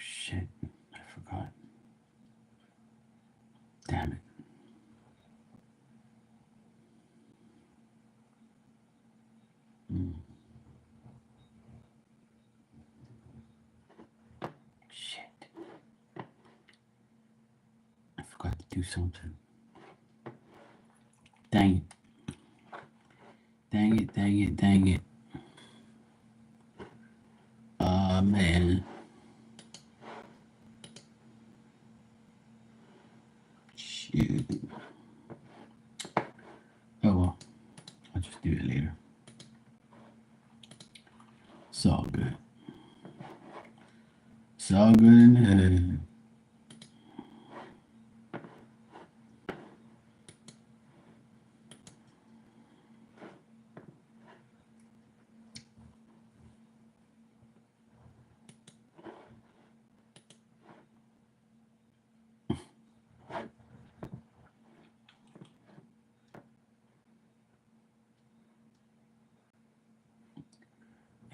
shit. I forgot. Damn it. Shit. I forgot to do something. Dang it. Dang it, dang it, dang it. Man. Shoot. Oh well. I'll just do it later. It's all good. It's all good in the head.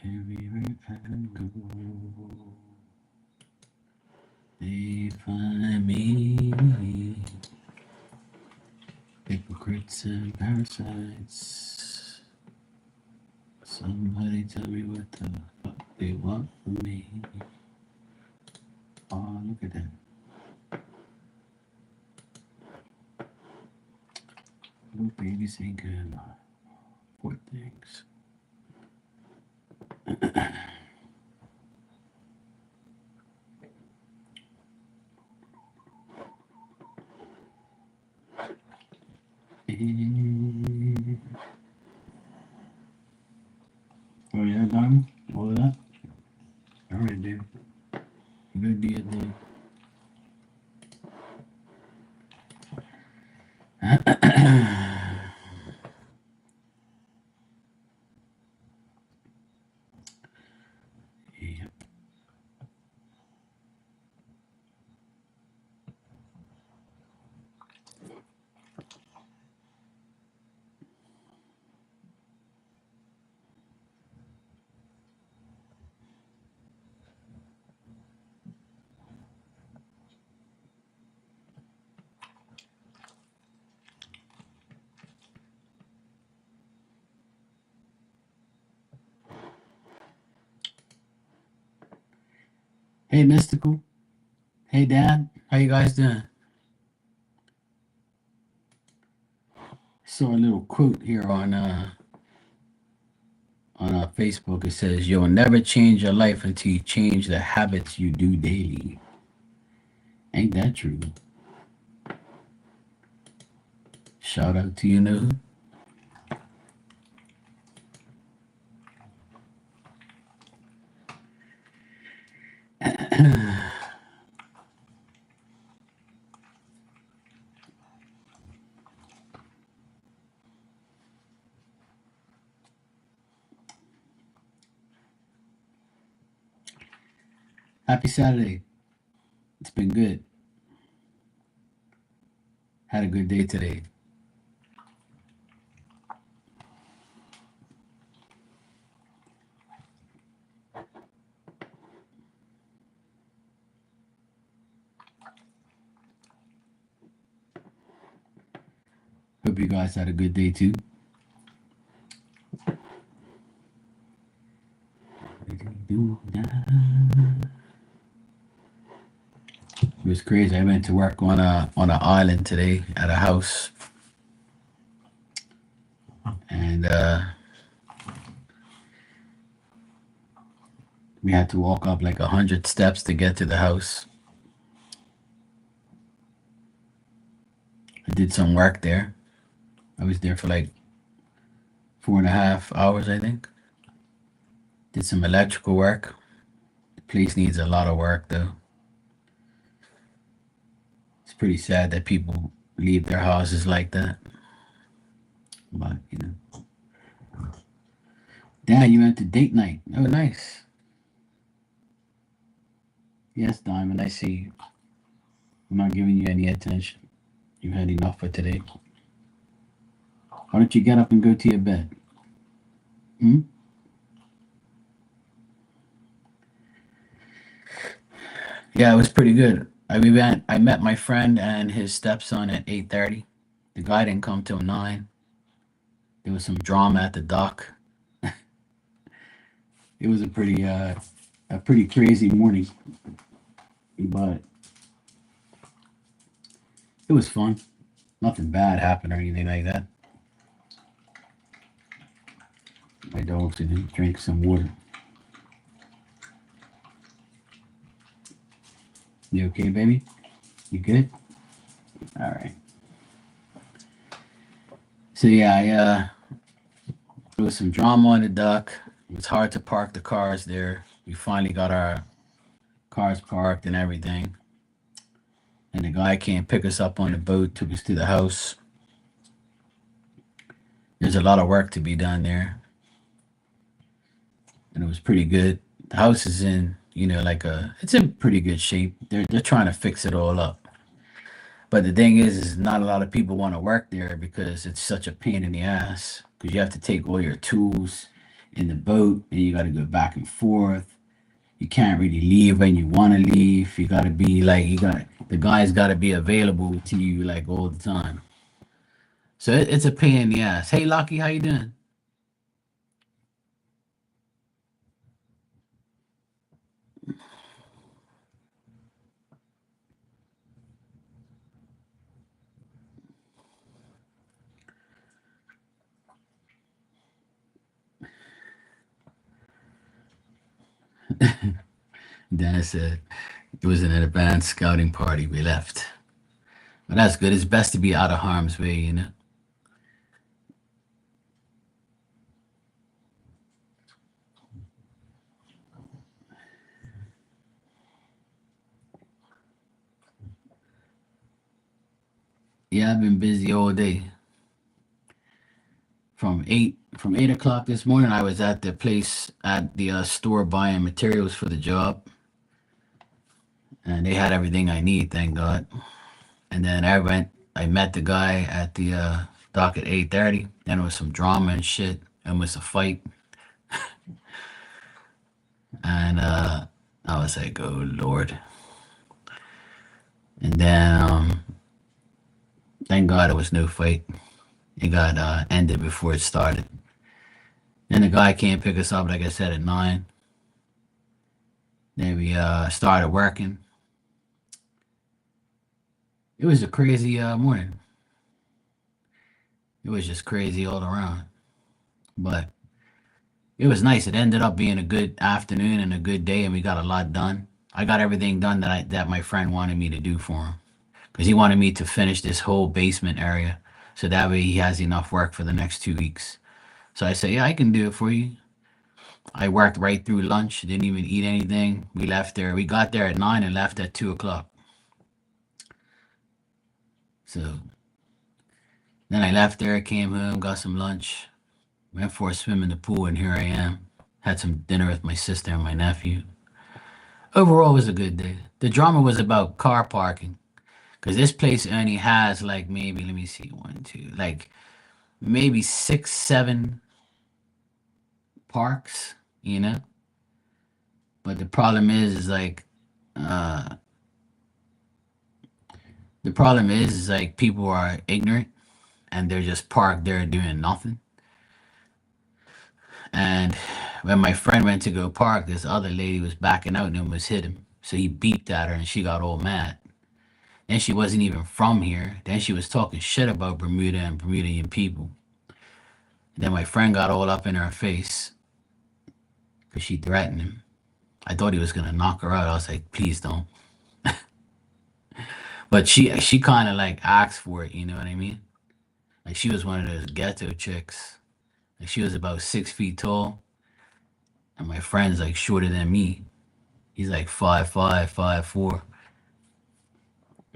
Everywhere I go, they find me. Hypocrites and parasites. Somebody tell me what the fuck they want from me. Oh, look at that. Little babies ain't good. Poor things. Oh yeah, Diamond? All of that? Alright, dude. Good deal, dude. Yep. Hey, Mystical. Hey, Dad. How you guys doing? Saw a little quote here on Facebook. It says, "You'll never change your life until you change the habits you do daily." Ain't that true? Shout out to you know who. Happy Saturday. It's been good. Had a good day today. Hope you guys had a good day too. It was crazy. I went to work on an island today at a house, and we had to walk up like 100 steps to get to the house. I did some work there. I was there for like 4.5 hours, I think. Did some electrical work. The place needs a lot of work though. It's pretty sad that people leave their houses like that. But you know. Dad, you went to date night. Oh, nice. Yes, Diamond, I see you. I'm not giving you any attention. You had enough for today. Why don't you get up and go to your bed? Hmm? Yeah, it was pretty good. I met my friend and his stepson at 8:30. The guy didn't come till 9. There was some drama at the dock. It was a pretty crazy morning, but it was fun. Nothing bad happened or anything like that. My dogs didn't drink some water. You okay, baby? You good? All right. So yeah, there was some drama on the dock. It was hard to park the cars there. We finally got our cars parked and everything. And the guy came pick us up on the boat, took us to the house. There's a lot of work to be done there, and it was pretty good. The house is in, it's in pretty good shape. They're trying to fix it all up. But the thing is not a lot of people want to work there because it's such a pain in the ass. Because you have to take all your tools in the boat and you got to go back and forth. You can't really leave when you want to leave. You got to be like, the guys got to be available to you like all the time. So it's a pain in the ass. Hey, Lucky, how you doing? Dan said it was an advanced scouting party. We left. But that's good. It's best to be out of harm's way, you know? Yeah, I've been busy all day. From 8 o'clock this morning, I was at the place at the store buying materials for the job, and they had everything I need, thank God. And then I met the guy at the dock at 8:30. Then there was some drama and shit, and was a fight, and I was like, oh Lord. And then thank God it was no fight. It got ended before it started. Then the guy came pick us up, like I said, at 9. Then we started working. It was a crazy morning. It was just crazy all around. But it was nice. It ended up being a good afternoon and a good day, and we got a lot done. I got everything done that my friend wanted me to do for him because he wanted me to finish this whole basement area, so that way he has enough work for the next 2 weeks. So I said, yeah, I can do it for you. I worked right through lunch. Didn't even eat anything. We left there. We got there at 9 and left at 2 o'clock. So then I left there, came home, got some lunch, went for a swim in the pool, and here I am. Had some dinner with my sister and my nephew. Overall, it was a good day. The drama was about car parking because this place only has like maybe, let me see, one, two, like maybe 6, 7 parks, you know? But is like, uh, the problem is like people are ignorant and they're just parked there doing nothing. And when my friend went to go park, this other lady was backing out and almost hit him. So he beeped at her and she got all mad. And she wasn't even from here. Then she was talking shit about Bermuda and Bermudian people. Then my friend got all up in her face because she threatened him. I thought he was gonna knock her out. I was like, please don't. But she kind of like asked for it. You know what I mean? Like she was one of those ghetto chicks. Like she was about 6 feet tall, and my friend's like shorter than me. He's like 5'5", 5'4".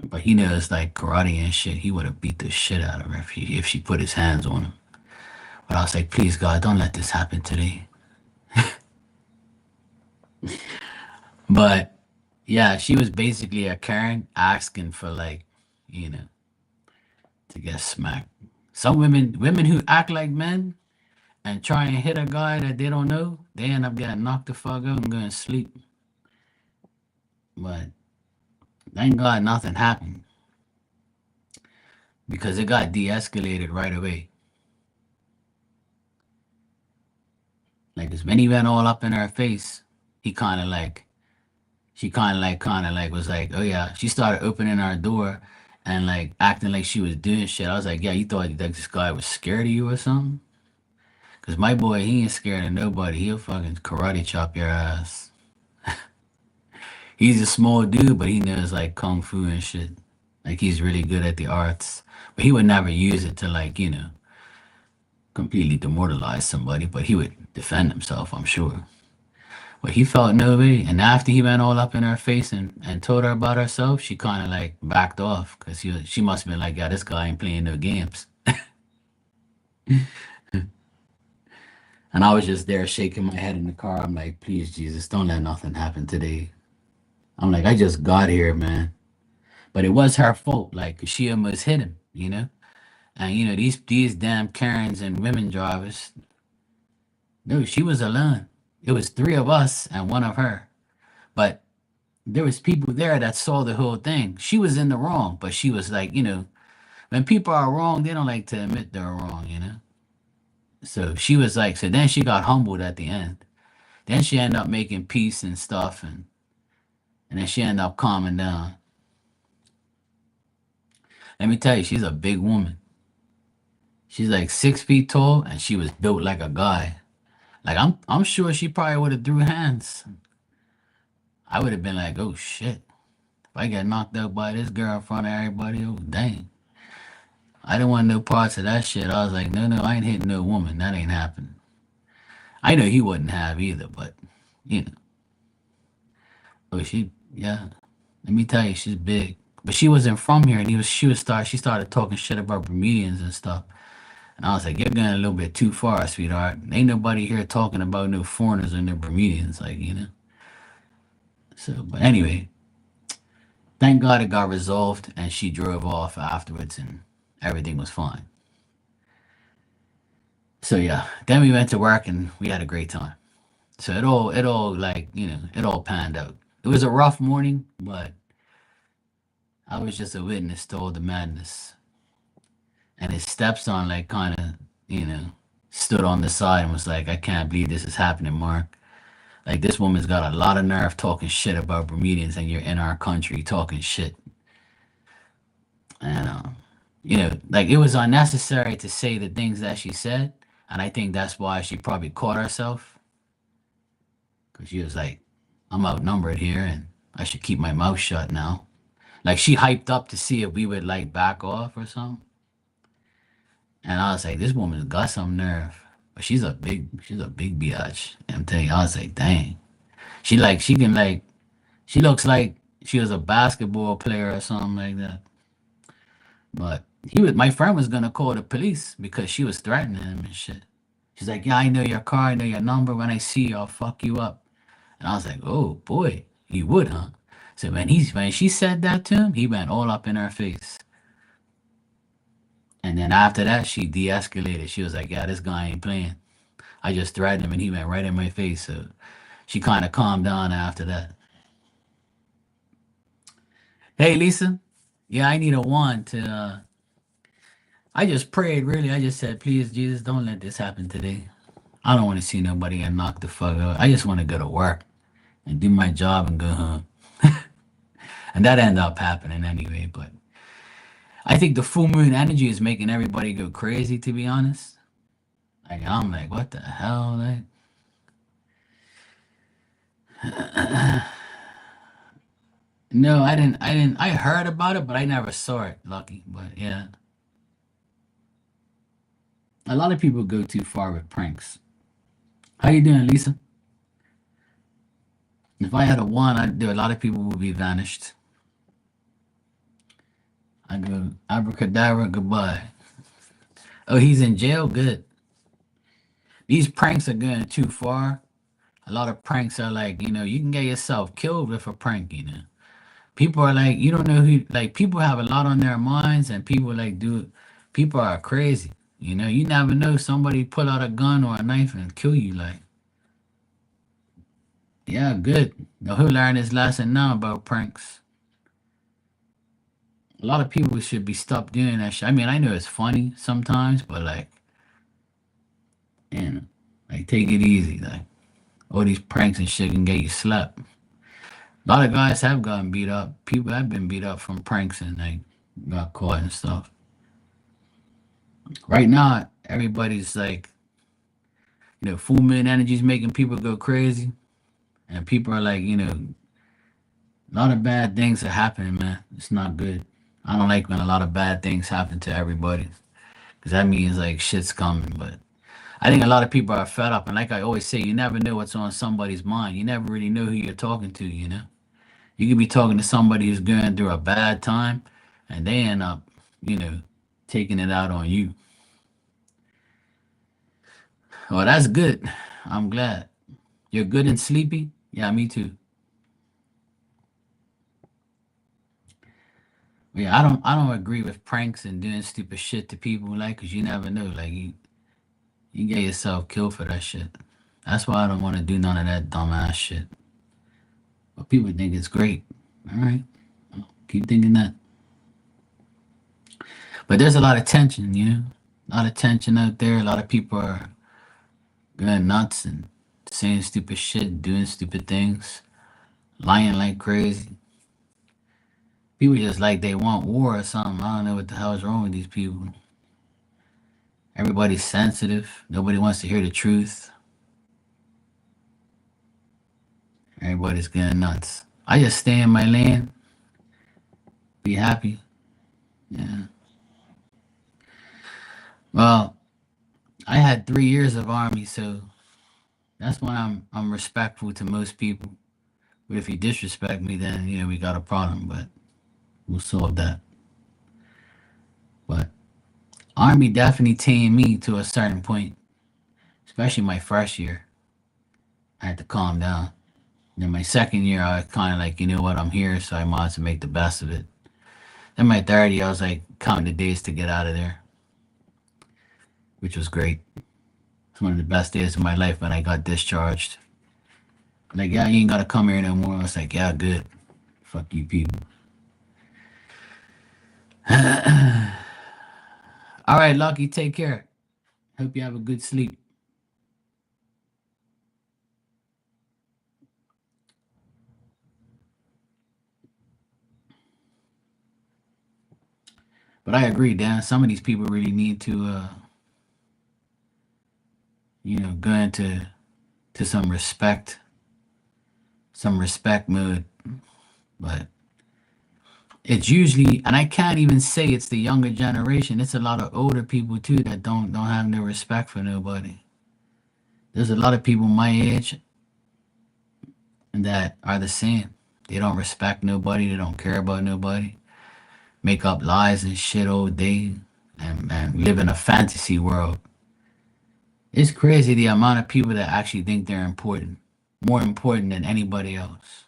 But he knows like karate and shit. He would have beat the shit out of her if she put his hands on him. But I was like, please God, don't let this happen today. But yeah, she was basically a Karen asking for like, you know, to get smacked. Some women who act like men and try and hit a guy that they don't know, they end up getting knocked the fuck out and going to sleep. But Thank God nothing happened because it got de-escalated right away. Like, 'cause when he went all up in her face, he kind of like, she kind of like was like, oh yeah. She started opening our door and like acting like she was doing shit. I was like, yeah, you thought like this guy was scared of you or something? Cause my boy, he ain't scared of nobody. He'll fucking karate chop your ass. He's a small dude, but he knows like kung fu and shit. Like he's really good at the arts. But he would never use it to like, completely demoralize somebody, but he would defend himself, I'm sure. But he felt no way. And after he went all up in her face and told her about herself, she kind of like backed off because she must have been like, yeah, this guy ain't playing no games. And I was just there shaking my head in the car. I'm like, please, Jesus, don't let nothing happen today. I'm like, I just got here, man. But it was her fault. Like, she almost hit him. And, these damn Karens and women drivers, no, she was alone. It was three of us and one of her. But there was people there that saw the whole thing. She was in the wrong, but she was like, when people are wrong, they don't like to admit they're wrong. So she was like, so then she got humbled at the end. Then she ended up making peace and stuff, and then she ended up calming down. Let me tell you, she's a big woman. She's like 6 feet tall, and she was built like a guy. Like I'm sure she probably would have threw hands. I would have been like, oh shit, if I get knocked out by this girl in front of everybody, oh dang. I didn't want no parts of that shit. I was like, no, no, I ain't hitting no woman. That ain't happening. I know he wouldn't have either, but you know, oh yeah. Let me tell you, she's big. But she wasn't from here, and she started talking shit about Bermudians and stuff. And I was like, you're going a little bit too far, sweetheart. Ain't nobody here talking about no foreigners and no Bermudians, like. So, but anyway, thank God it got resolved, and she drove off afterwards, and everything was fine. So yeah, then we went to work, and we had a great time. So it all like it all panned out. It was a rough morning, but I was just a witness to all the madness. And his stepson like kind of stood on the side and was like, I can't believe this is happening, Mark. Like this woman's got a lot of nerve talking shit about Bermudians, and you're in our country talking shit. And like it was unnecessary to say the things that she said, and I think that's why she probably caught herself because she was like, I'm outnumbered here, and I should keep my mouth shut now. Like she hyped up to see if we would like back off or something. And I was like, this woman's got some nerve. But she's a big biatch. I'm telling you, I was like, dang. She looks like she was a basketball player or something like that. But my friend was gonna call the police because she was threatening him and shit. She's like, yeah, I know your car, I know your number. When I see you, I'll fuck you up. And I was like, oh boy, you would, huh? So when she said that to him, he went all up in her face. And then after that, she de-escalated. She was like, yeah, this guy ain't playing. I just threatened him and he went right in my face. So she kind of calmed down after that. Hey, Lisa. Yeah, I need a wand to. I just prayed, really. I just said, please, Jesus, don't let this happen today. I don't want to see nobody get knocked the fuck out. I just want to go to work and do my job and go home. And that ended up happening anyway. But I think the full moon energy is making everybody go crazy, to be honest. Like, I'm like, what the hell? Like, no, I didn't. I heard about it, but I never saw it. Lucky, but yeah, a lot of people go too far with pranks. How you doing, Lisa? If I had a wand, a lot of people would be vanished. I go abracadabra, goodbye. Oh, he's in jail. Good. These pranks are going too far. A lot of pranks are like, you can get yourself killed with a prank. People are like, you don't know who, like, people have a lot on their minds, and people like people are crazy. You never know, somebody pull out a gun or a knife and kill you. Like, yeah, good. Now he'll learn his lesson now about pranks. A lot of people should be stopped doing that shit. I mean, I know it's funny sometimes, but like, you know, like take it easy. Like all these pranks and shit can get you slapped. A lot of guys have gotten beat up. People have been beat up from pranks and like got caught and stuff. Right now, everybody's like, full moon energy is making people go crazy, and people are like, a lot of bad things are happening, man. It's not good. I don't like when a lot of bad things happen to everybody, because that means like shit's coming. But I think a lot of people are fed up, and like I always say, you never know what's on somebody's mind. You never really know who you're talking to. You could be talking to somebody who's going through a bad time, and they end up, you know, taking it out on you. Well, that's good. I'm glad. You're good and sleepy? Yeah, me too. Yeah, I don't agree with pranks and doing stupid shit to people like, cause you never know. Like you get yourself killed for that shit. That's why I don't want to do none of that dumbass shit. But people think it's great. All right, keep thinking that. But there's a lot of tension, a lot of tension out there. A lot of people are going nuts and saying stupid shit, doing stupid things, lying like crazy. People just like they want war or something. I don't know what the hell is wrong with these people. Everybody's sensitive. Nobody wants to hear the truth. Everybody's getting nuts. I just stay in my lane, be happy. Yeah. Well, I had 3 years of army, so that's why I'm respectful to most people. But if you disrespect me, then we got a problem. But we'll solve that. But army definitely tamed me to a certain point, especially my first year. I had to calm down. Then my second year, I was kind of like, you know what, I'm here, so I might as well make the best of it. Then my third year, I was like counting the days to get out of there, which was great. It's one of the best days of my life when I got discharged. Like, yeah, you ain't gotta come here no more. I was like, yeah, good. Fuck you people. All right, Lucky, take care. Hope you have a good sleep. But I agree, Dan. Some of these people really need to, go into some respect mode. But it's usually, and I can't even say it's the younger generation. It's a lot of older people too that don't have no respect for nobody. There's a lot of people my age that are the same. They don't respect nobody. They don't care about nobody. Make up lies and shit all day, and live in a fantasy world. It's crazy the amount of people that actually think they're important, more important than anybody else.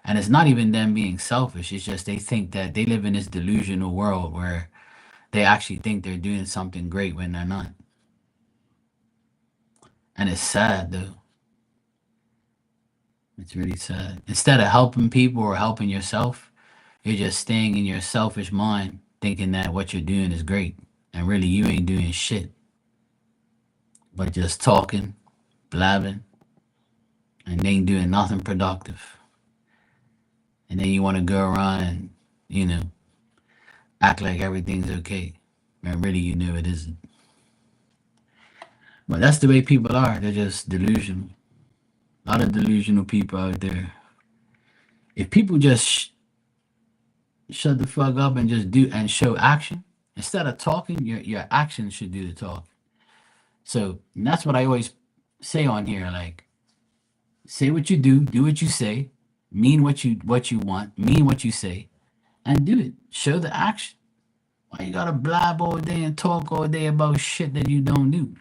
And it's not even them being selfish. It's just they think that they live in this delusional world where they actually think they're doing something great when they're not. And it's sad though. It's really sad. Instead of helping people or helping yourself, you're just staying in your selfish mind thinking that what you're doing is great. And really, you ain't doing shit but just talking, blabbing, and they ain't doing nothing productive. And then you want to go around and, you know, act like everything's okay. And really, it isn't. But that's the way people are. They're just delusional. A lot of delusional people out there. If people just shut the fuck up and just do and show action instead of talking, your actions should do the talk. So that's what I always say on here. Like, say what you do what you say, mean what you want, mean what you say, and do it. Show the action. Why you gotta blab all day and talk all day about shit that you don't do?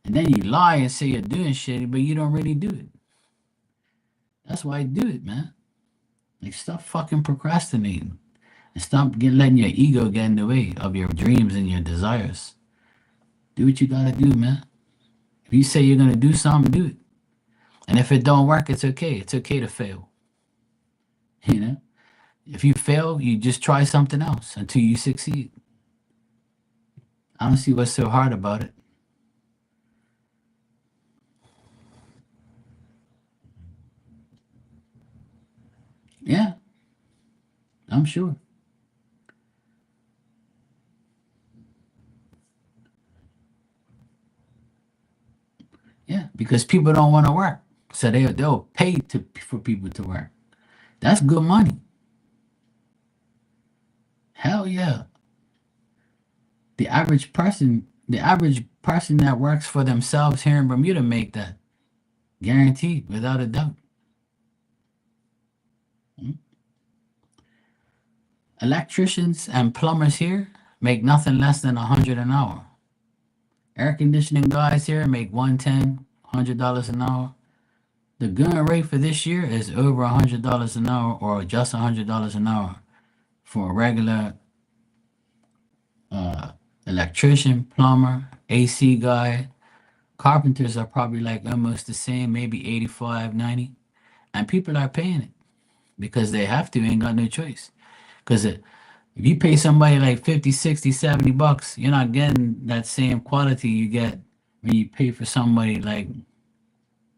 And then you lie and say you're doing shit, but you don't really do it. That's why I do it, man. Like, stop fucking procrastinating. And stop letting your ego get in the way of your dreams and your desires. Do what you gotta do, man. If you say you're gonna do something, do it. And if it don't work, it's okay. It's okay to fail. You know? If you fail, you just try something else until you succeed. I don't see what's so hard about it. Yeah, I'm sure. Yeah, because people don't want to work, so they'll pay to for people to work. That's good money. Hell yeah. The average person that works for themselves here in Bermuda make that, guaranteed, without a doubt. Mm. Electricians and plumbers here make nothing less than 100 an hour. Air conditioning guys here make 110, $100 an hour. The going rate for this year is over $100 an hour, or just $100 an hour for a regular uh, electrician, plumber, AC guy. Carpenters are probably like almost the same, maybe 85, 90. And people are paying it because they have to, ain't got no choice. Because if you pay somebody like 50, 60, $70, you're not getting that same quality you get when you pay for somebody like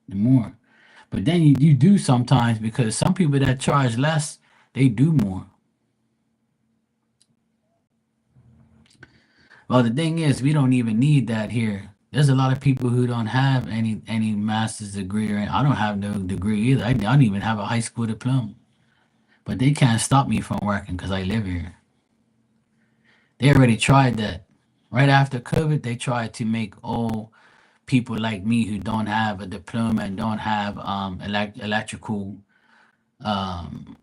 more. But then you do sometimes, because some people that charge less, they do more. Well, the thing is, we don't even need that here. There's a lot of people who don't have any master's degree, or I don't have no degree either. I don't even have a high school diploma. But they can't stop me from working because I live here. They already tried that. Right after COVID, they tried to make all people like me who don't have a diploma and don't have electrical um,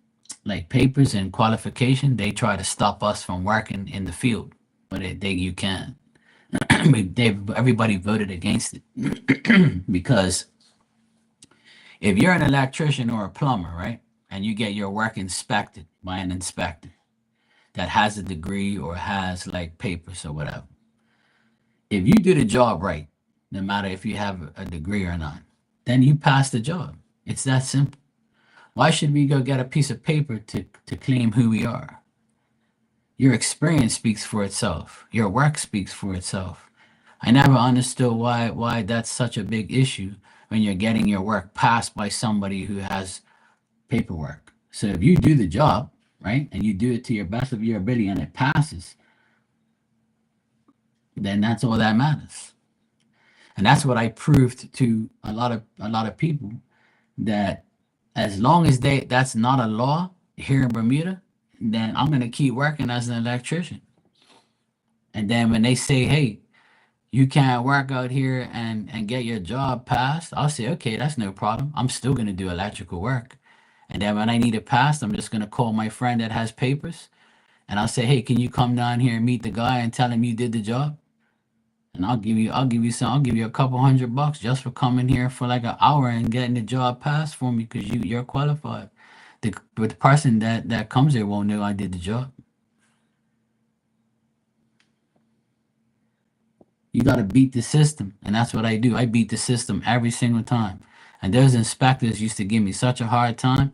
like papers and qualification. They try to stop us from working in the field, but you can't. Everybody voted against it because if you're an electrician or a plumber, right, and you get your work inspected by an inspector that has a degree or has like papers or whatever, if you do the job right, no matter if you have a degree or not, then you pass the job. It's that simple. Why should we go get a piece of paper to claim who we are? Your experience speaks for itself. Your work speaks for itself. I never understood why that's such a big issue when you're getting your work passed by somebody who has paperwork. So if you do the job, right, and you do it to your best of your ability and it passes, then that's all that matters. And that's what I proved to a lot of people, that as long as that's not a law here in Bermuda, then I'm gonna keep working as an electrician. And then when they say, hey, you can't work out here and get your job passed, I'll say, okay, that's no problem. I'm still gonna do electrical work. And then when I need it passed, I'm just gonna call my friend that has papers, and I'll say, hey, can you come down here and meet the guy and tell him you did the job? And I'll give you a couple $100 just for coming here for like an hour and getting the job passed for me, because you're qualified. But the person that comes here won't know I did the job. You got to beat the system, and that's what I do. I beat the system every single time. And those inspectors used to give me such a hard time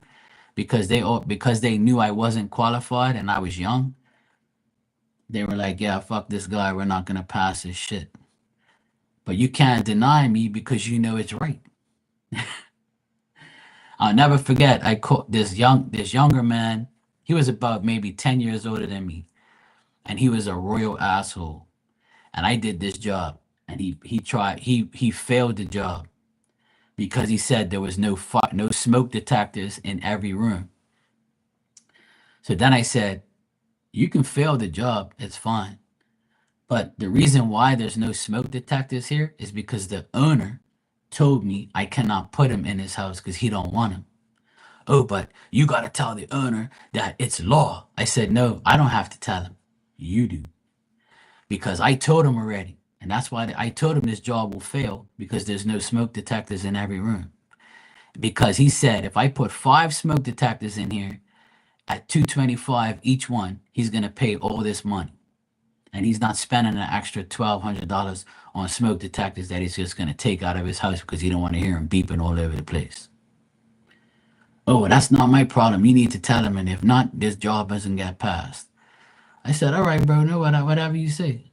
because they knew I wasn't qualified and I was young. They were like, "Yeah, fuck this guy. We're not gonna pass his shit." But you can't deny me because you know it's right. I'll never forget. I caught this younger man. He was about maybe 10 years older than me, and he was a royal asshole. And I did this job, and he failed the job because he said there was no smoke detectors in every room. So then I said, you can fail the job, it's fine. But the reason why there's no smoke detectors here is because the owner told me I cannot put him in his house because he don't want him. Oh, but you got to tell the owner that it's law. I said, no, I don't have to tell him. You do. Because I told him already. And that's why I told him this job will fail, because there's no smoke detectors in every room. Because he said if I put 5 smoke detectors in here at 225 each one, he's going to pay all this money. And he's not spending an extra $1,200 on smoke detectors that he's just going to take out of his house because he don't want to hear him beeping all over the place. Oh, that's not my problem. You need to tell him, and if not, this job doesn't get passed. I said, all right, bro, no, whatever you say.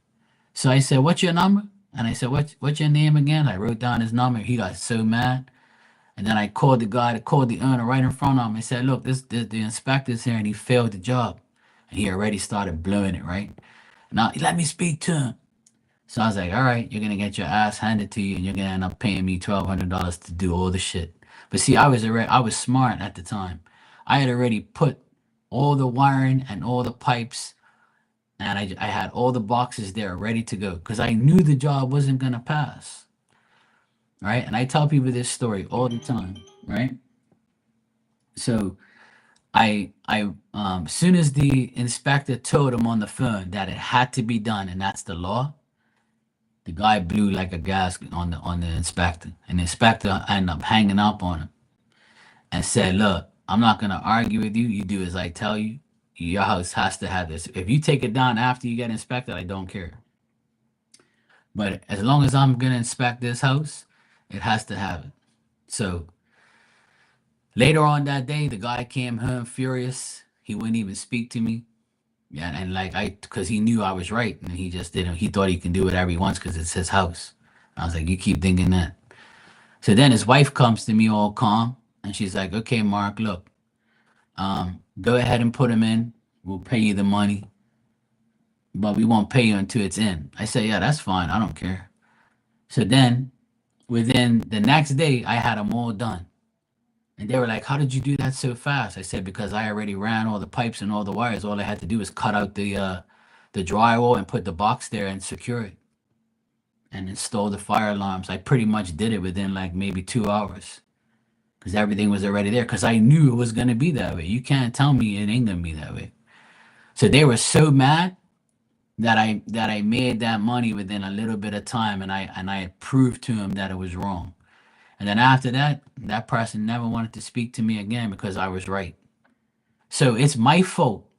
So I said, what's your number? And I said, what's your name again? I wrote down his number. He got so mad. And then I called the guy that called the owner right in front of him. I said, look, this the inspector's here and he failed the job. And he already started blowing it, right? Now let me speak to him. So I was like, all right, you're gonna get your ass handed to you and you're gonna end up paying me $1,200 to do all the shit. But see, I was smart at the time. I had already put all the wiring and all the pipes and I had all the boxes there ready to go because I knew the job wasn't gonna pass. Right. And I tell people this story all the time, right? So soon as the inspector told him on the phone that it had to be done and that's the law, the guy blew like a gasket on the inspector, and the inspector ended up hanging up on him and said, "Look, I'm not gonna argue with you. You do as I tell you. Your house has to have this. If you take it down after you get inspected, I don't care. But as long as I'm gonna inspect this house, it has to have it." So later on that day, the guy came home furious. He wouldn't even speak to me. Yeah, and like because he knew I was right, and he just didn't. He thought he can do whatever he wants because it's his house. I was like, you keep thinking that. So then his wife comes to me all calm, and she's like, "Okay, Mark, look, go ahead and put him in. We'll pay you the money, but we won't pay you until it's in." I say, "Yeah, that's fine. I don't care." So then within the next day, I had them all done. And they were like, "How did you do that so fast?" I said, "Because I already ran all the pipes and all the wires. All I had to do was cut out the drywall and put the box there and secure it and install the fire alarms. I pretty much did it within like maybe 2 hours because everything was already there because I knew it was going to be that way. You can't tell me it ain't going to be that way." So they were so mad that I made that money within a little bit of time, and I had proved to him that it was wrong. And then after that, that person never wanted to speak to me again because I was right. So it's my fault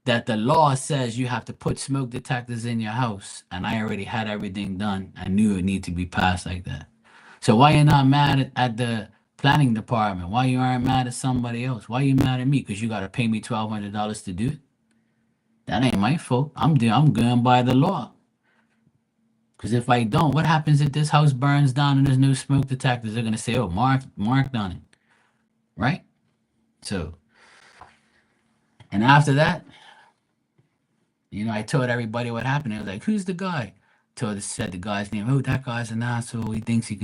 that the law says you have to put smoke detectors in your house, and I already had everything done. I knew it needed to be passed like that. So why you not mad at the planning department? Why you aren't mad at somebody else? Why you mad at me? Because you got to pay me $1,200 to do it. That ain't my fault. I'm going by the law. Because if I don't, what happens if this house burns down and there's no smoke detectors? They're gonna say, "Oh, Mark done it," right? So, and after that, I told everybody what happened. They was like, "Who's the guy?" Said the guy's name. "Oh, that guy's an asshole. He thinks he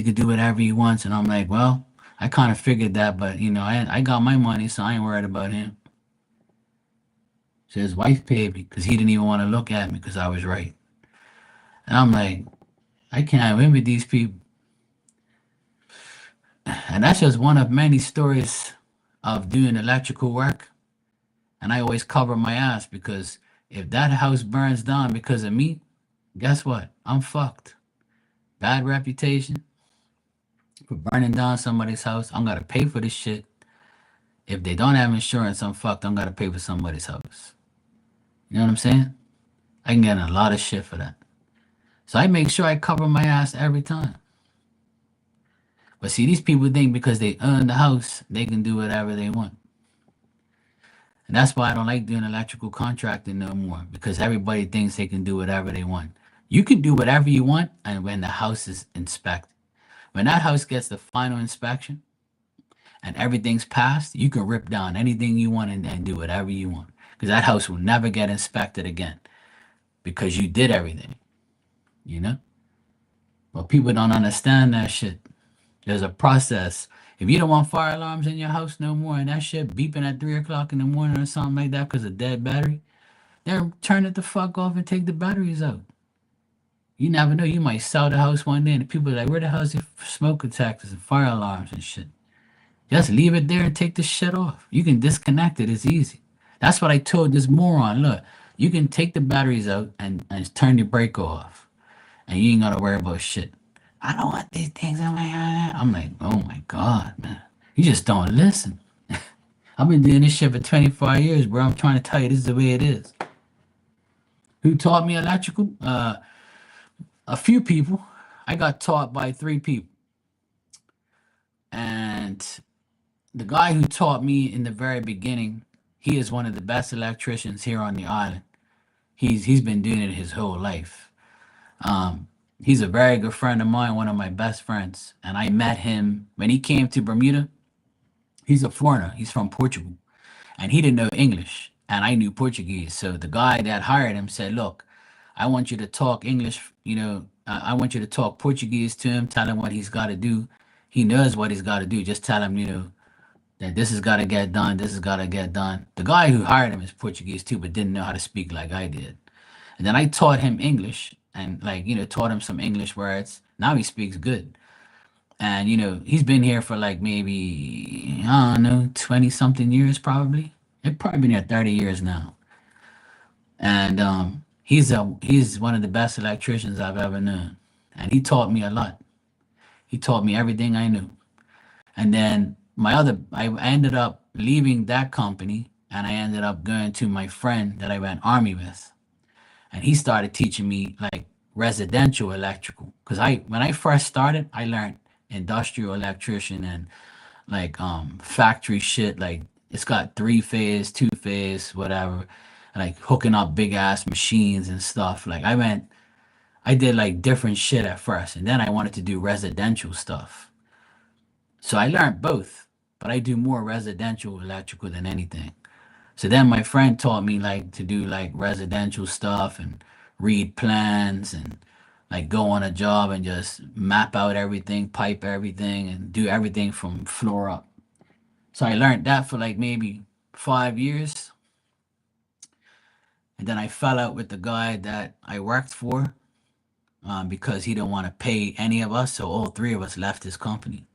could do whatever he wants." And I'm like, "Well, I kind of figured that, but I got my money, so I ain't worried about him." So his wife paid me because he didn't even want to look at me because I was right. And I'm like, I can't win with these people. And that's just one of many stories of doing electrical work. And I always cover my ass because if that house burns down because of me, guess what? I'm fucked. Bad reputation for burning down somebody's house. I'm gonna pay for this shit. If they don't have insurance, I'm fucked. I'm gonna pay for somebody's house. You know what I'm saying? I can get in a lot of shit for that. So I make sure I cover my ass every time. But see, these people think because they own the house, they can do whatever they want. And that's why I don't like doing electrical contracting no more because everybody thinks they can do whatever they want. You can do whatever you want and when the house is inspected. When that house gets the final inspection and everything's passed, you can rip down anything you want and do whatever you want because that house will never get inspected again because you did everything, you know? But people don't understand that shit. There's a process. If you don't want fire alarms in your house no more and that shit beeping at 3 o'clock in the morning or something like that because of dead battery, then turn it the fuck off and take the batteries out. You never know. You might sell the house one day and the people are like, where the hell's your smoke detectors and fire alarms and shit? Just leave it there and take the shit off. You can disconnect it. It's easy. That's what I told this moron. Look, you can take the batteries out and turn your breaker off. And you ain't got to worry about shit. I don't want these things in my head. I'm like, oh my God, man. You just don't listen. I've been doing this shit for 25 years, bro. I'm trying to tell you this is the way it is. Who taught me electrical? A few people. I got taught by 3 people. And the guy who taught me in the very beginning, he is one of the best electricians here on the island. He's been doing it his whole life. Um, he's a very good friend of mine, one of my best friends, and I met him when he came to Bermuda. He's a foreigner. He's from Portugal, and he didn't know English, and I knew Portuguese. So the guy that hired him said, "Look, I want you to talk English. I want you to talk Portuguese to him. Tell him what he's got to do. He knows what he's got to do. Just tell him, that this has got to get done. This has got to get done." The guy who hired him is Portuguese too, but didn't know how to speak like I did. And then I taught him English and taught him some English words. Now he speaks good. And he's been here for like maybe I don't know, 20 something years probably. It probably been here 30 years now. And he's one of the best electricians I've ever known. And he taught me a lot. He taught me everything I knew. And then I ended up leaving that company and I ended up going to my friend that I went army with. And he started teaching me like residential electrical. Because when I first started, I learned industrial electrician and like factory shit. Like it's got three phase, two phase, whatever, like hooking up big ass machines and stuff. Like I did like different shit at first, and then I wanted to do residential stuff. So I learned both, but I do more residential electrical than anything. So then my friend taught me like to do like residential stuff and read plans and like go on a job and just map out everything, pipe everything, and do everything from floor up. So I learned that for like maybe 5 years. And then I fell out with the guy that I worked for because he didn't want to pay any of us. So all three of us left his company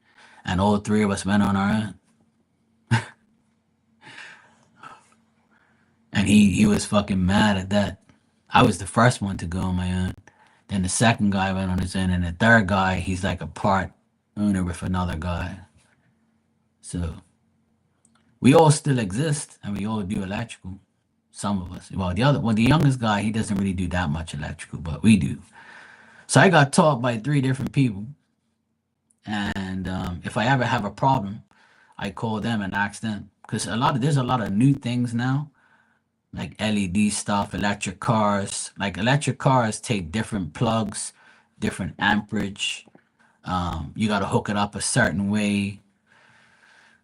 and all three of us went on our own. And he was fucking mad at that. I was the first one to go on my own. Then the second guy went on his own. And the third guy, he's like a part owner with another guy. So we all still exist and we all do electrical. Some of us. The youngest guy, he doesn't really do that much electrical, but we do. So I got taught by three different people, and if I ever have a problem, I call them and ask them because there's a lot of new things now, like LED stuff, electric cars. Like electric cars take different plugs, different amperage. You got to hook it up a certain way.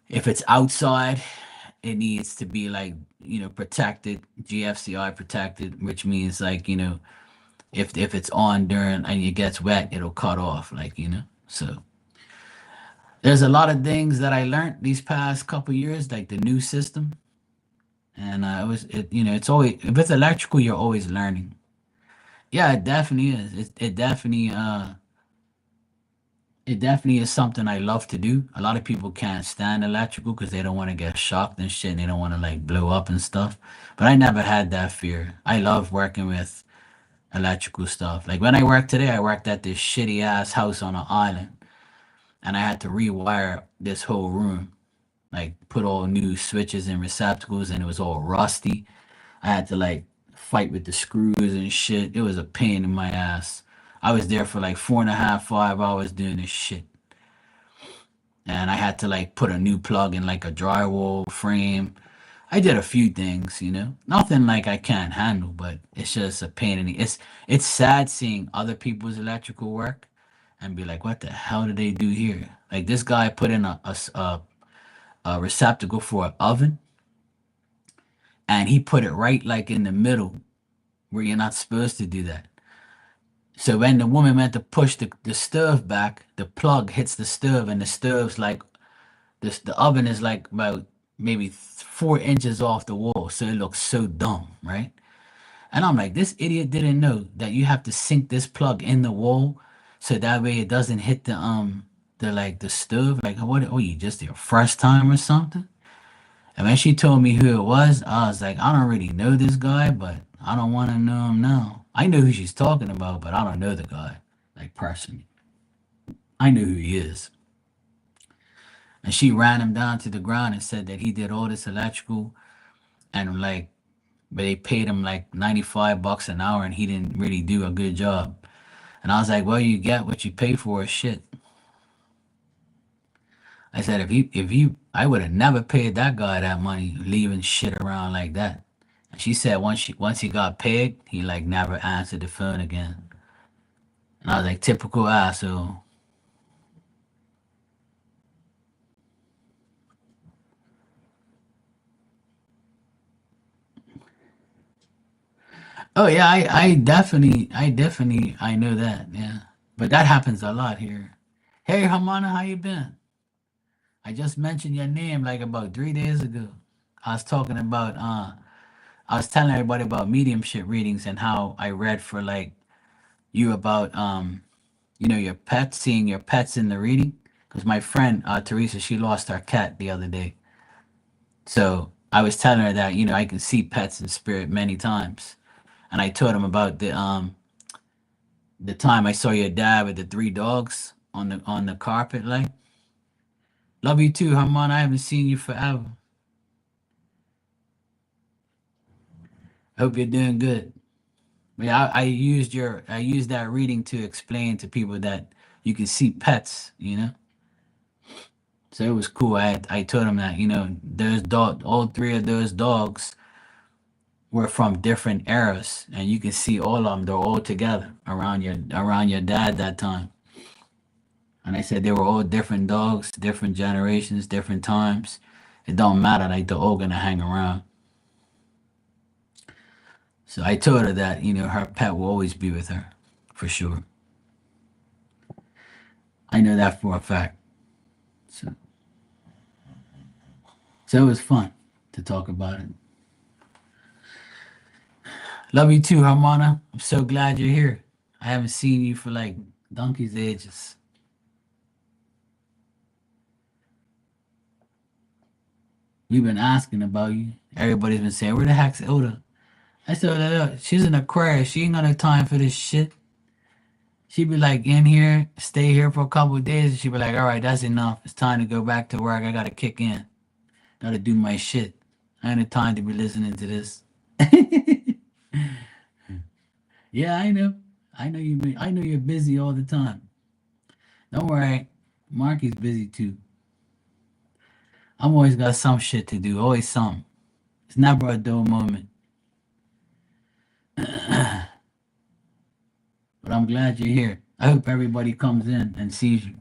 If it's outside, it needs to be like protected, GFCI protected, which means like if it's on during and it gets wet, it'll cut off, like So there's a lot of things that I learned these past couple years, like the new system, and it's always if it's electrical, you're always learning. Yeah, it definitely is. It definitely is something I love to do. A lot of people can't stand electrical because they don't want to get shocked and shit, and they don't want to like blow up and stuff. But I never had that fear. I love working with electrical stuff. Like when I worked today, I worked at this shitty ass house on an island, and I had to rewire this whole room, like put all new switches and receptacles, and it was all rusty. I had to like fight with the screws and shit. It was a pain in my ass. I was there for like 4.5, 5 hours doing this shit. And I had to like put a new plug in like a drywall frame. I did a few things, Nothing like I can't handle, but it's just a pain in the it's sad seeing other people's electrical work and be like, what the hell did they do here? Like this guy put in a receptacle for an oven and he put it right like in the middle where you're not supposed to do that. So when the woman went to push the stove back, the plug hits the stove and the stove's like the oven is like about maybe 4 inches off the wall. So it looks so dumb, right? And I'm like, this idiot didn't know that you have to sink this plug in the wall so that way it doesn't hit the stove. Like what oh you just your first time or something? And when she told me who it was, I was like, I don't really know this guy, but I don't want to know him now. I know who she's talking about, but I don't know the guy, like personally. I know who he is. And she ran him down to the ground and said that he did all this electrical and like but they paid him like $95 an hour and he didn't really do a good job. And I was like, well, you get what you pay for, shit. I said, I would have never paid that guy that money, leaving shit around like that. And she said once he got paid, he like never answered the phone again. And I was like, typical asshole. Oh yeah, I know that. Yeah, but that happens a lot here. Hey, Hamana, how you been? I just mentioned your name like about 3 days ago. I was talking about I was telling everybody about mediumship readings and how I read for like you about your pets, seeing your pets in the reading. Because my friend Teresa, she lost her cat the other day. So I was telling her that I can see pets in spirit many times, and I told him about the time I saw your dad with the three dogs on the carpet. Like, love you too, Herman. I haven't seen you forever. Hope you're doing good. Yeah, I used that reading to explain to people that you can see pets. So it was cool. I told him that all three of those dogs were from different eras, and you can see all of them. They're all together around your dad that time. And I said they were all different dogs, different generations, different times. It don't matter. Like they're all gonna hang around. So I told her that her pet will always be with her, for sure. I know that for a fact. So so it was fun to talk about it. Love you too, Harmona. I'm so glad you're here. I haven't seen you for like donkey's ages. We've been asking about you. Everybody's been saying, "Where the heck's Oda?" I said, She's an Aquarius. She ain't got no time for this shit." She'd be like in here, stay here for a couple of days, and she'd be like, "All right, that's enough. It's time to go back to work. I gotta kick in. Gotta do my shit. I ain't the time to be listening to this." Yeah, I know. I know you. I know you're busy all the time. Don't worry, Marky's busy too. I'm always got some shit to do. Always something. It's never a dull moment. But I'm glad you're here. I hope everybody comes in and sees you.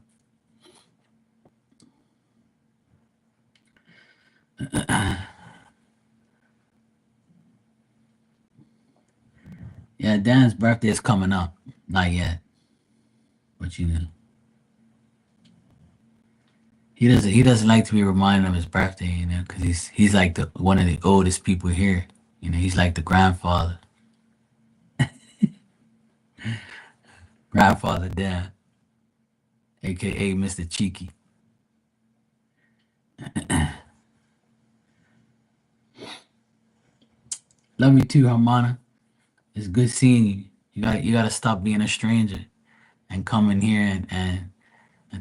Yeah, Dan's birthday is coming up. Not yet, but he doesn't like to be reminded of his birthday, because he's like the one of the oldest people here. He's like the grandfather Dan, aka Mr. Cheeky. Love you too, Harmona. It's good seeing you. You gotta stop being a stranger and come in here and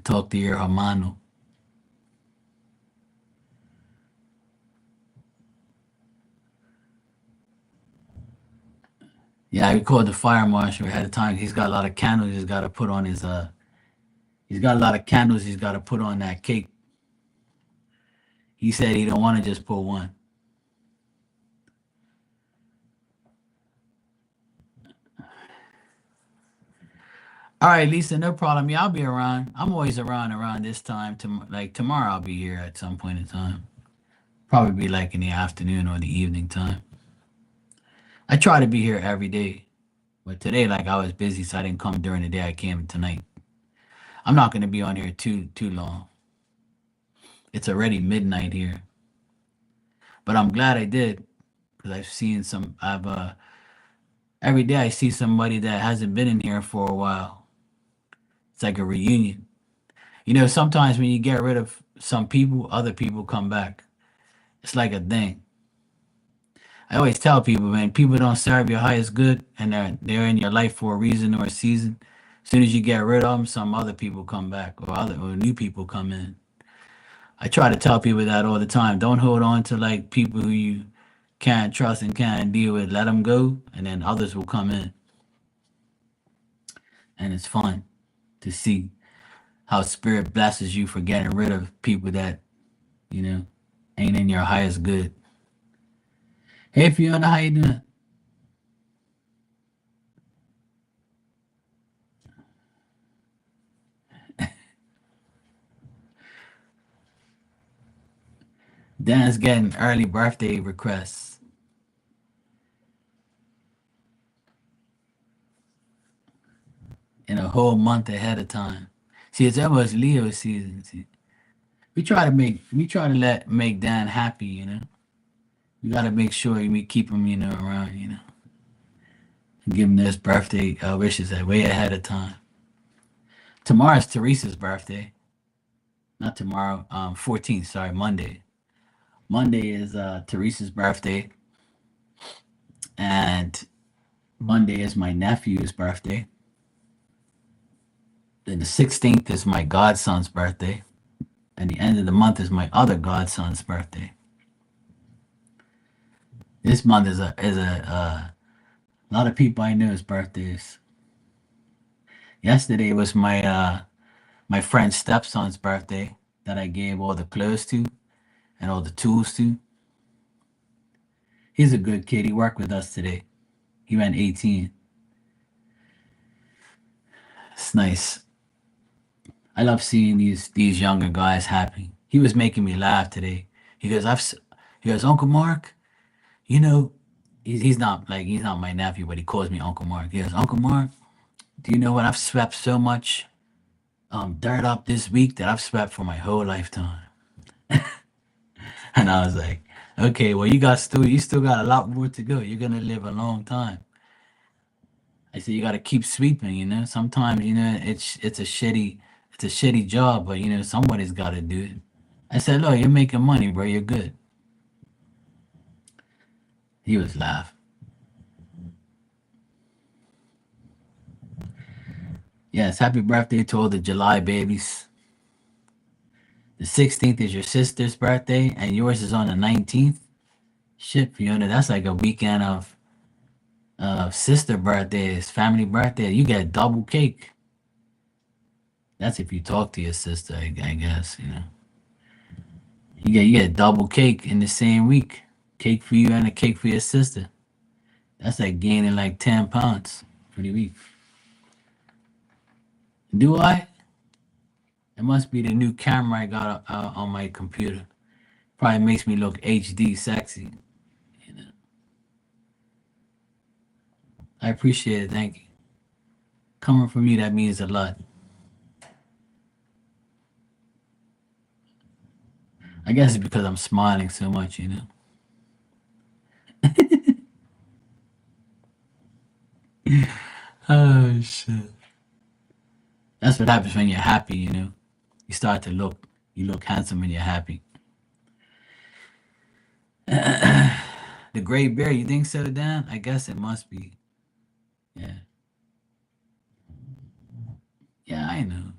talk to your hermano. Yeah, I called the fire marshal ahead of time. He's got a lot of candles he's got to put on his he's got a lot of candles he's got to put on that cake. He said he don't want to just put one. All right, Lisa, no problem. Yeah, I'll be around. I'm always around this time. Like tomorrow, I'll be here at some point in time. Probably be like in the afternoon or the evening time. I try to be here every day, but today, like I was busy, so I didn't come during the day. I came tonight. I'm not gonna be on here too long. It's already midnight here, but I'm glad I did because I've seen some. I've every day I see somebody that hasn't been in here for a while. It's like a reunion. Sometimes when you get rid of some people, other people come back. It's like a thing. I always tell people, man, people don't serve your highest good, and they're in your life for a reason or a season. As soon as you get rid of them, some other people come back, or new people come in. I try to tell people that all the time. Don't hold on to like people who you can't trust and can't deal with. Let them go, and then others will come in, and it's fun to see how spirit blesses you for getting rid of people that you know, ain't in your highest good. Hey, Fiona, how you doing? Dan's getting early birthday requests in a whole month ahead of time. See, it's almost Leo season. See, we try to make Dan happy. We got to make sure we keep him, around. Give him this birthday wishes way ahead of time. Tomorrow's Teresa's birthday. Not tomorrow. 14th. Sorry, Monday. Monday is Teresa's birthday, and Monday is my nephew's birthday. Then the 16th is my godson's birthday, and the end of the month is my other godson's birthday. This month is a lot of people I know's birthdays. Yesterday was my friend's stepson's birthday that I gave all the clothes to and all the tools to. He's a good kid. He worked with us today. He ran 18. It's nice. I love seeing these younger guys happy. He was making me laugh today. He goes, he goes, Uncle Mark, you know, he's not my nephew, but he calls me Uncle Mark. He goes, Uncle Mark, do you know what? I've swept so much dirt up this week that I've swept for my whole lifetime. And I was like, okay, well you still got a lot more to go. You're gonna live a long time. I said you gotta keep sweeping, Sometimes, it's a shitty job, but somebody's gotta do it. I said, look, you're making money, bro, you're good. He was laughing. Yes, happy birthday to all the July babies. The 16th is your sister's birthday, and yours is on the 19th. Shit, Fiona, that's like a weekend of sister birthdays, family birthday. You get double cake. That's if you talk to your sister, I guess. You get double cake in the same week. Cake for you and a cake for your sister. That's like gaining like 10 pounds for the week. Do I? It must be the new camera I got on my computer. Probably makes me look HD sexy. You know. I appreciate it. Thank you. Coming from you, that means a lot. I guess it's because I'm smiling so much. Oh shit. That's what happens when you're happy. You start to you look handsome when you're happy. The gray bear, you think so, Dan? I guess it must be. Yeah. Yeah, I know.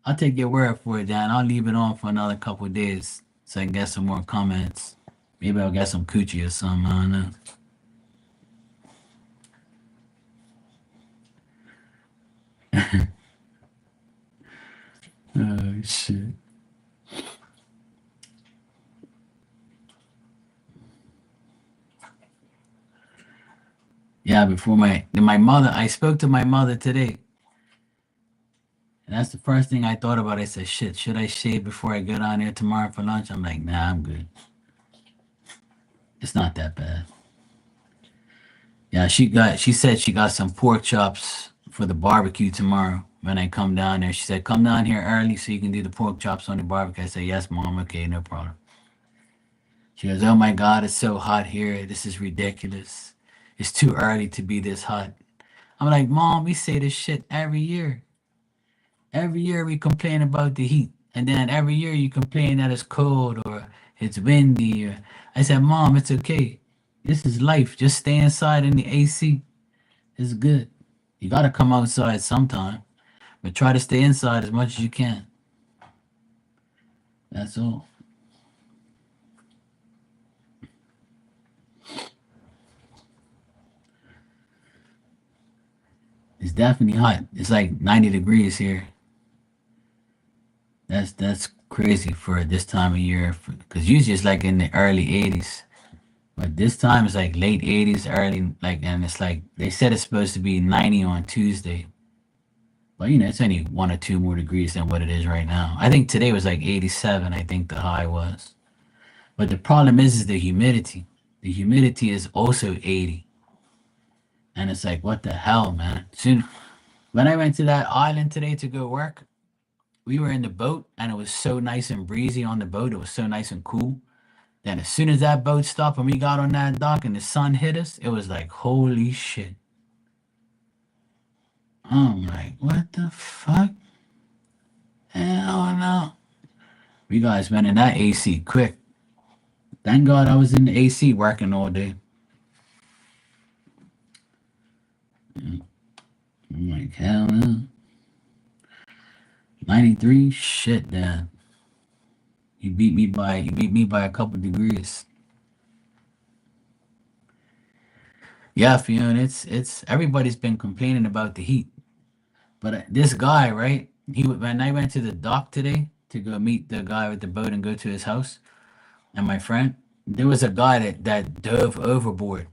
I'll take your word for it, Dan. I'll leave it on for another couple of days so I can get some more comments. Maybe I'll get some coochie or something. I don't know. Oh shit. Yeah, before my mother, I spoke to my mother today, and that's the first thing I thought about. I said, "Shit, should I shave before I go down there tomorrow for lunch?" I'm like, "Nah, I'm good. It's not that bad." Yeah, she said she got some pork chops for the barbecue tomorrow when I come down there. She said, "Come down here early so you can do the pork chops on the barbecue." I said, "Yes, mom. Okay, no problem." She goes, "Oh my God, it's so hot here. This is ridiculous. It's too early to be this hot." I'm like, "Mom, we say this shit every year. Every year we complain about the heat, and then every year you complain that it's cold or it's windy." I said, "Mom, it's okay. This is life. Just stay inside in the AC. It's good. You gotta come outside sometime, but try to stay inside as much as you can. That's all." It's definitely hot. It's like 90 degrees here. That's crazy for this time of year. Because usually it's like in the early 80s. But this time it's like late 80s, early, like, and it's like they said it's supposed to be 90 on Tuesday. But it's only 1 or 2 more degrees than what it is right now. I think today was like 87, I think the high was. But the problem is the humidity. The humidity is also 80. And it's like, what the hell, man? Soon, when I went to that island today to go work, we were in the boat and it was so nice and breezy on the boat. It was so nice and cool. Then as soon as that boat stopped and we got on that dock and the sun hit us, it was like, holy shit. I'm like, what the fuck? Hell no. We guys went in that AC quick. Thank God I was in the AC working all day. I'm like, hell no. 93? Shit, damn. You beat me by a couple degrees. Yeah, Fiona, it's everybody's been complaining about the heat. But this guy, right? When I went to the dock today to go meet the guy with the boat and go to his house, and my friend, there was a guy that dove overboard,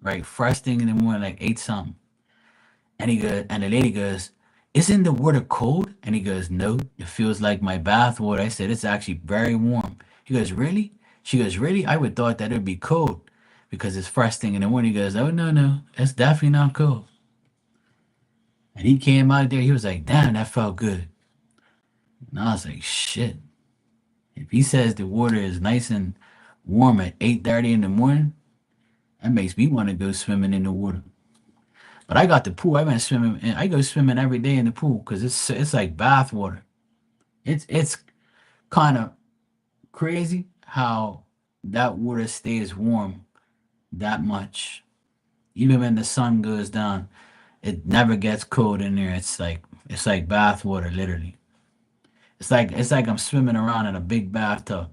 right? First thing in the morning, like 8 something. And and the lady goes, "Isn't the water cold?" And he goes, "No, it feels like my bath water." I said, "It's actually very warm." He goes, "Really?" She goes, "Really? I would thought that it would be cold because it's first thing in the morning." He goes, "Oh no, no, it's definitely not cold." And he came out there, he was like, "Damn, that felt good." And I was like, "Shit." If he says the water is nice and warm at 8:30 in the morning, that makes me want to go swimming in the water. But I got the pool. I went swimming, and I go swimming every day in the pool because it's like bath water. It's kind of crazy how that water stays warm that much. Even when the sun goes down, it never gets cold in there. It's like bath water, literally. It's like I'm swimming around in a big bathtub.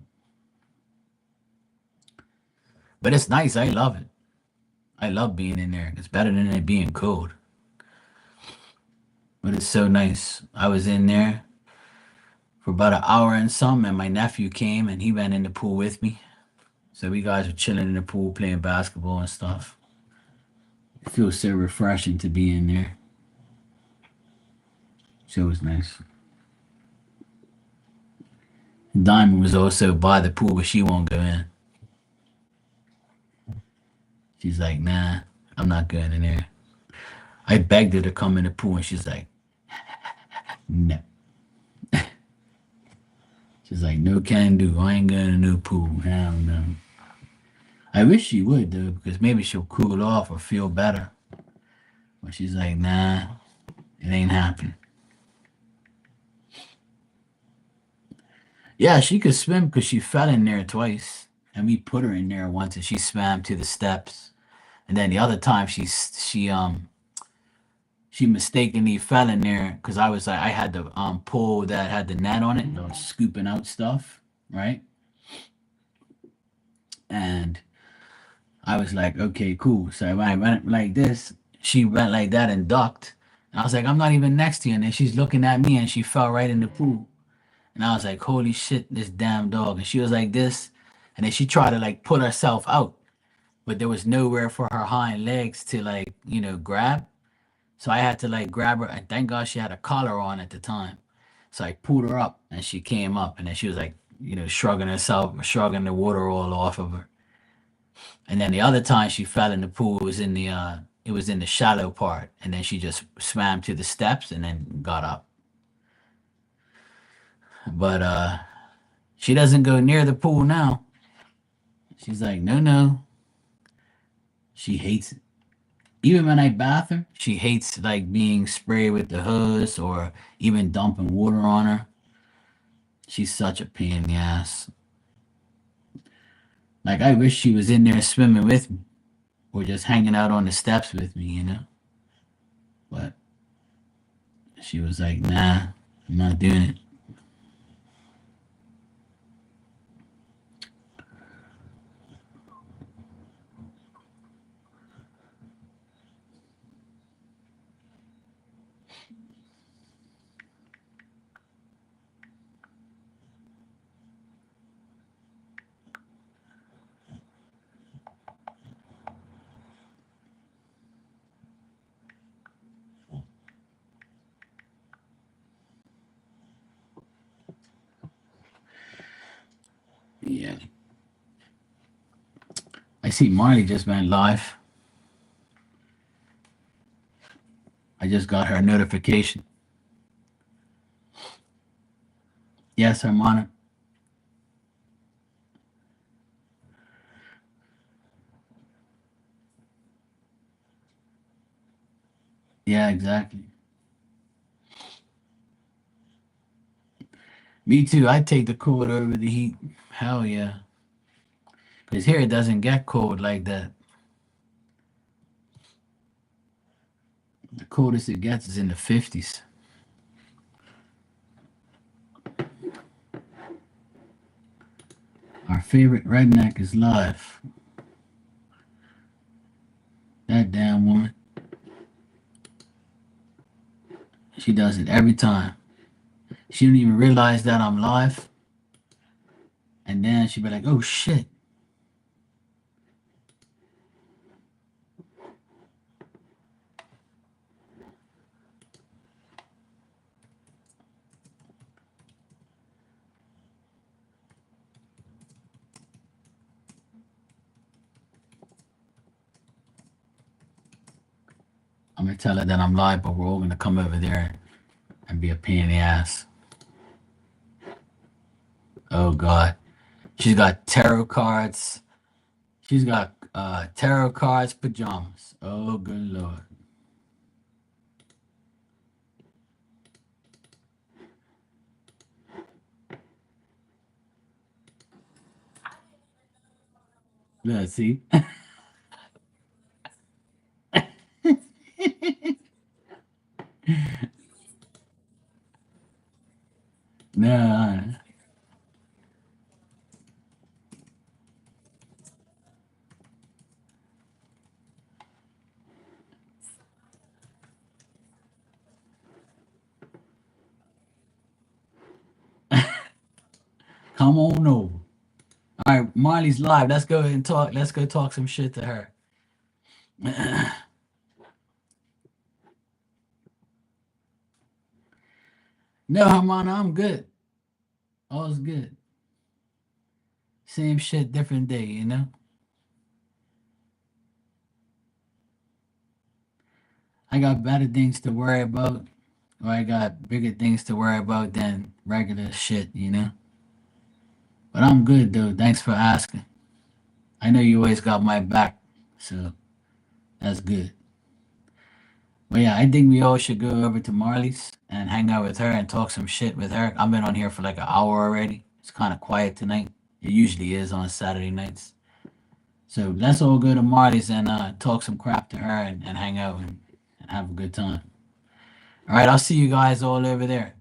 But it's nice. I love it. I love being in there. It's better than it being cold. But it's so nice. I was in there for about an hour and some, and my nephew came and he went in the pool with me. So we guys were chilling in the pool, playing basketball and stuff. It feels so refreshing to be in there. So it was nice. Diamond was also by the pool, but she won't go in. She's like, nah, I'm not going in there. I begged her to come in the pool, and she's like, no. She's like, no can do. I ain't going to no pool. Hell no. I wish she would, though, because maybe she'll cool off or feel better. But she's like, nah, it ain't happening. Yeah, she could swim because she fell in there twice. And we put her in there once and she swam to the steps. And then the other time she mistakenly fell in there because I was like I had the pole that had the net on it, scooping out stuff, right? And I was like, okay, cool. So when I went like this, she went like that and ducked. And I was like, I'm not even next to you. And then she's looking at me and she fell right in the pool. And I was like, holy shit, this damn dog. And she was like this. And then she tried to like pull herself out, but there was nowhere for her hind legs to like, grab. So I had to like grab her, and thank God she had a collar on at the time. So I pulled her up, and she came up, and then she was like, shrugging herself, shrugging the water all off of her. And then the other time she fell in the pool, it was in the shallow part, and then she just swam to the steps and then got up. But she doesn't go near the pool now. She's like, no, no. She hates it. Even when I bath her, she hates like being sprayed with the hose or even dumping water on her. She's such a pain in the ass. Like I wish she was in there swimming with me or just hanging out on the steps with me. But she was like, nah, I'm not doing it. Yeah. I see Marley just went live. I just got her notification. Yes, Hermana. Yeah, exactly. Me too. I take the cold over the heat. Hell yeah. Because here it doesn't get cold like that. The coldest it gets is in the 50s. Our favorite redneck is live. That damn woman. She does it every time. She don't even realize that I'm live. And then she'd be like, oh shit. I'm gonna tell her that I'm live, but we're all gonna come over there and be a pain in the ass. Oh god. She's got tarot cards. She's got tarot cards, pajamas. Oh good lord. Let's see. Nah. Come on over. All right, Marley's live. Let's go ahead and talk. Let's go talk some shit to her. No, Hermana, I'm good. All's good. Same shit, different day, you know? I got better things to worry about, or I got bigger things to worry about than regular shit, you know? But I'm good, though. Thanks for asking. I know you always got my back, so that's good. But yeah, I think we all should go over to Marley's and hang out with her and talk some shit with her. I've been on here for like an hour already. It's kind of quiet tonight. It usually is on Saturday nights. So let's all go to Marty's and talk some crap to her and hang out and have a good time. All right, I'll see you guys all over there.